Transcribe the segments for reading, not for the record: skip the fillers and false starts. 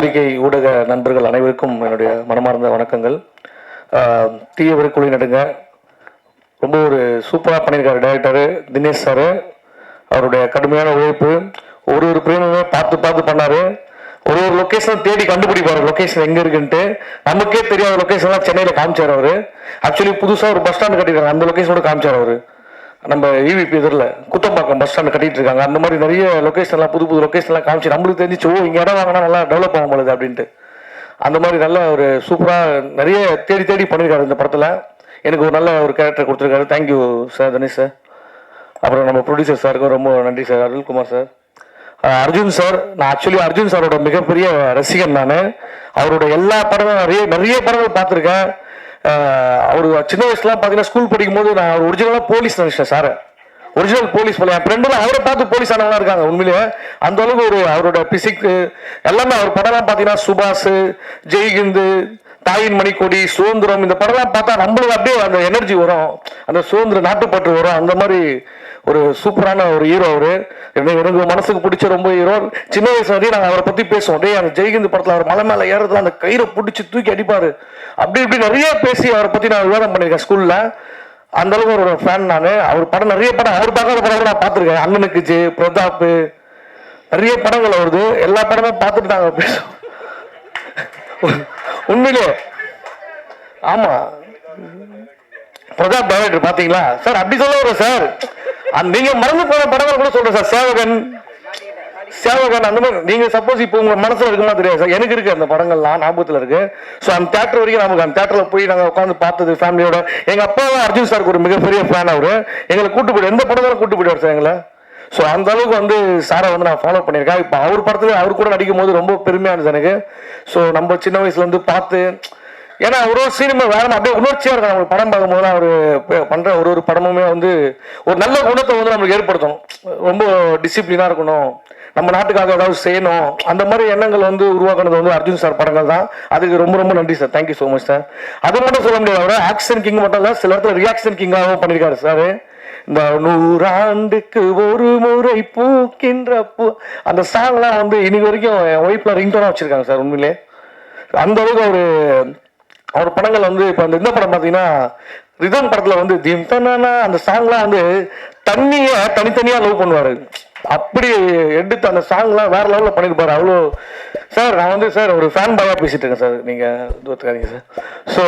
பத்திரிகை ஊடக நண்பர்கள் அனைவருக்கும் என்னுடைய மனமார்ந்த வணக்கங்கள். தீயவர் குழி நடுங்க ரொம்ப ஒரு சூப்பராக பண்ணியிருக்காரு டைரக்டரு தினேஷ் சார். அவருடைய கடுமையான உழைப்பு, ஒரு பிரேமுமே பார்த்து பார்த்து பண்ணார். ஒரு லொக்கேஷன் தேடி கண்டுபிடிப்பார், லொக்கேஷன் எங்கே இருக்குன்ட்டு. நமக்கே தெரியாத லொக்கேஷன்லாம் சென்னையில் காமிச்சார் அவர். ஆக்சுவலி புதுசாக ஒரு பஸ் ஸ்டாண்டு கட்டியிருக்காங்க, அந்த லொக்கேஷனோட காமிச்சார் அவர். நம்ம இவிபி எதிரில் குத்தம்பாக்கம் பஸ் ஸ்டாண்டு கட்டிட்டு இருக்காங்க. அந்த மாதிரி நிறைய லொக்கேஷன்லாம் புது புது லொக்கேஷன்லாம் காமிச்சு நம்மளுக்கு தெரிஞ்சிச்சு, ஓ இங்கே இடம் வாங்கினா நல்லா டெவலப் ஆகும் போகுது அப்படின்ட்டு. அந்த மாதிரி நல்ல ஒரு சூப்பராக நிறைய தேடி தேடி பண்ணியிருக்காரு இந்த படத்தில். எனக்கு ஒரு நல்ல ஒரு கேரக்டர் கொடுத்துருக்காரு. Thank you sir, Dhanesh sir. அப்புறம் நம்ம ப்ரொடியூசர் சாருக்கும் ரொம்ப நன்றி sir, Arulkumar sir. Arjun sir, நான் ஆக்சுவலி அர்ஜுன் சாரோட மிகப்பெரிய ரசிகன். நான் அவரோட எல்லா படமும் நிறைய படங்கள் பார்த்துருக்கேன். அவர் சின்ன வயசுலாம் பார்த்தீங்கன்னா ஸ்கூல் படிக்கும் போது நான் ஒரிஜினலாக போலீஸ் நினைச்சேன் சார். ஒரிஜினல் போலீஸ் போல என் ஃப்ரெண்டுலாம் அவரை பார்த்து போலீஸ் ஆனவங்களாம் இருக்காங்க. உண்மையிலேயே அந்த அளவுக்கு அவரோட பிசிக்கு எல்லாமே அவர் படம்லாம் பார்த்தீங்கன்னா சுபாஷ், ஜெய்ஹிந்து, தாயின் மணிக்கொடி, சுதந்திரம், இந்த படம்லாம் பார்த்தா நம்மளுக்கு அப்படியே அந்த எனர்ஜி வரும், அந்த சுதந்திர நாட்டுப்பற்று வரும். அந்த மாதிரி ஒரு சூப்பரான ஒரு ஹீரோ அவரு. எனக்கு மனசுக்கு பிடிச்ச ரொம்ப ஹீரோ. சின்ன வயசு வரையும் நாங்கள் அவரை பற்றி பேசுவோம். டே அந்த ஜெய்ஹிந்த் படத்தில் அவர் மலை மேலே ஏறதுல அந்த கயிறை பிடிச்சி தூக்கி அடிப்பார். அப்படி இப்படி நிறைய பேசி அவரை பற்றி நான் விவாதம் பண்ணியிருக்கேன் ஸ்கூலில். அந்த அளவுக்கு ஒரு ஃபேன் நான். அவர் படம் நிறைய படம் அவர் பார்க்காத படம் நான் பார்த்துருக்கேன். அண்ணனுக்கு ஜே, பிரதாப், நிறைய படங்கள் வருது. எல்லா படமும் பார்த்துட்டு நாங்கள் பேசுவோம். உண்மையிலே ஆமா, பிரதாப் டைரக்டர் பார்த்தீங்களா சார்? அப்படி சொல்ல வரும் சார். நீங்க மறந்து போன படங்கள் கூட சொல்றேன் சார். சேவகன் அந்த மாதிரி நீங்க சப்போஸ் இப்போ உங்க மனசுல இருக்குமா தெரியாது சார், எனக்கு இருக்கு. அந்த படங்கள்லாம் ஞாபகத்தில் இருக்கு. ஸோ அந்த தேட்டர் வரைக்கும் நமக்கு அந்த தேட்டரில் போய் நாங்கள் உட்காந்து பார்த்தது ஃபேமிலியோட. எங்க அப்பாவும் அர்ஜுன் சாருக்கு ஒரு மிகப்பெரிய ஃபேன். அவரு எங்களை கூட்டு போயிடு, எந்த படம் கூட்டு போயிடுவார் சார் எங்களை. ஸோ அந்த அளவுக்கு வந்து சாரை வந்து நான் ஃபாலோ பண்ணியிருக்கேன். இப்போ அவர் படத்துல அவர் கூட நடிக்கும் போது ரொம்ப பெருமையா இருந்துச்சு எனக்கு. ஸோ நம்ம சின்ன வயசுல இருந்து பார்த்து, ஏன்னா ஒரு சினிமா வேற அப்படியே உணர்ச்சியா இருக்கும். நம்மளுக்கு படம் பார்க்கும்போது அவர் பண்ற ஒரு படமுமே வந்து ஒரு நல்ல குணத்தை வந்து நம்மளுக்கு ஏற்படுத்தணும். ரொம்ப டிசிப்ளினா இருக்கணும், நம்ம நாட்டுக்காக ஏதாவது செய்யணும், அந்த மாதிரி எண்ணங்கள் வந்து உருவாக்குனது வந்து அர்ஜுன் சார் படங்கள் தான். அதுக்கு ரொம்ப ரொம்ப நன்றி sir. Thank you so much sir. அது மட்டும் சொல்ல முடியாது, அவர் ஆக்ஷன் கிங் மட்டும் இல்லை, சில இடத்துல ரியாக்ஷன் கிங்காகவும் பண்ணியிருக்காரு சார். இந்த 100 ஆண்டுக்கு ஒரு முறை பூக்கின்ற பூ, அந்த சாங்லாம் வந்து இன்னைக்கு வரைக்கும் என் ஒய்ஃப்ல ரிங்டோனா வச்சிருக்காங்க சார். உண்மையிலே அந்த அளவுக்கு அவர் படங்கள் வந்து இப்போ இந்த படம் பார்த்தீங்கன்னா ரிதம் படத்தில் வந்து தீம் தன்னா அந்த சாங்லாம் வந்து தண்ணியை தனித்தனியாக லவ் பண்ணுவார். அப்படி எடுத்து அந்த சாங்லாம் வேற லெவலில் பண்ணியிருப்பாரு. அவ்வளோ சார், நான் வந்து சார் ஒரு ஃபேன் பாயாக பேசிட்டு இருக்கேன் சார், நீங்கள் தூத்துக்காதீங்க சார். ஸோ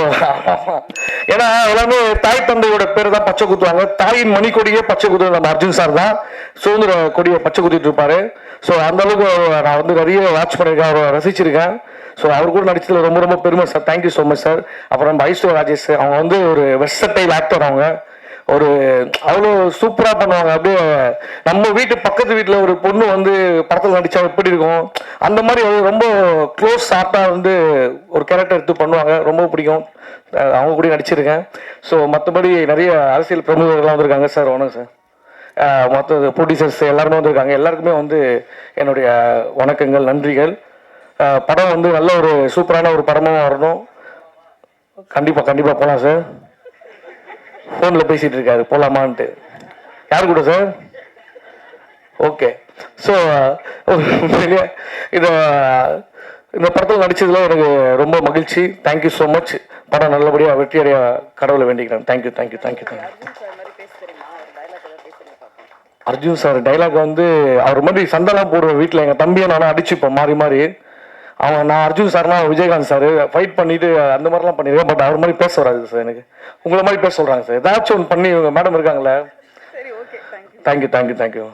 ஏன்னா எல்லாமே தாய் தந்தையோட பேர் தான் பச்சை குத்துவாங்க. தாயின் மணிக்கொடியே பச்சை குத்துவது நம்ம அர்ஜுன் சார் தான். சுதந்திர கொடியை பச்சை குத்திட்டு இருப்பாரு. ஸோ அந்த அளவுக்கு நான் வந்து நிறைய வாட்ச் பண்ணியிருக்கேன், அவரை ரசிச்சிருக்கேன். ஸோ அவர் கூட நடிச்சதுல ரொம்ப ரொம்ப பெருமை sir. Thank you so much sir. அப்புறம் நம்ம ஐஸ்வர்யா ராஜேஷ், அவங்க வந்து ஒரு வெர்சடைல் ஆக்டர். அவங்க ஒரு அவ்வளோ சூப்பராக பண்ணுவாங்க. அப்படியே நம்ம வீட்டு பக்கத்து வீட்டில் ஒரு பொண்ணு வந்து படத்தில் நடித்தா எப்படி இருக்கும், அந்த மாதிரி ரொம்ப க்ளோஸ் ஷார்ட்டாக வந்து ஒரு கேரக்டர் எடுத்து பண்ணுவாங்க. ரொம்ப பிடிக்கும், அவங்க கூட நடிச்சிருக்கேன். ஸோ மற்றபடி நிறைய அரசியல் பிரமுகர்கள்லாம் வந்திருக்காங்க சார். வணக்கம் சார். மற்ற ப்ரொடியூசர்ஸ் எல்லாருமே வந்திருக்காங்க. எல்லாருக்குமே வந்து என்னுடைய வணக்கங்கள், நன்றிகள். படம் வந்து நல்ல ஒரு சூப்பரான ஒரு படமாக வரணும். கண்டிப்பாக போகலாம் சார். ஃபோனில் பேசிகிட்டு இருக்காரு போகலாமான்ட்டு. யார் கூட சார்? ஓகே. ஸோ இந்த படத்தில் நடித்ததில் எனக்கு ரொம்ப மகிழ்ச்சி. Thank you so much. படம் நல்லபடியாக வெற்றியடைய கடவுளை வேண்டிக்கிறேன். தேங்க்யூ. அர்ஜுன் சார் டைலாக் வந்து அவர் மாதிரி சண்டைலாம் போடுற வீட்டில் எங்கள் தம்பியை நானும் அடிச்சுப்போம் மாறி மாறி. நான் அர்ஜுன் சார்னா விஜயகாந்த் சார் ஃபைட் பண்ணிட்டு அந்த மாதிரிலாம் பண்ணியிருக்கேன். பட் அவர் மாதிரி பேச வராது சார் எனக்கு. உங்களை மாதிரி பேச சொல்கிறாங்க சார். ஏதாச்சும் ஒன்று பண்ணி மேடம் இருக்காங்களே. தேங்க்யூ.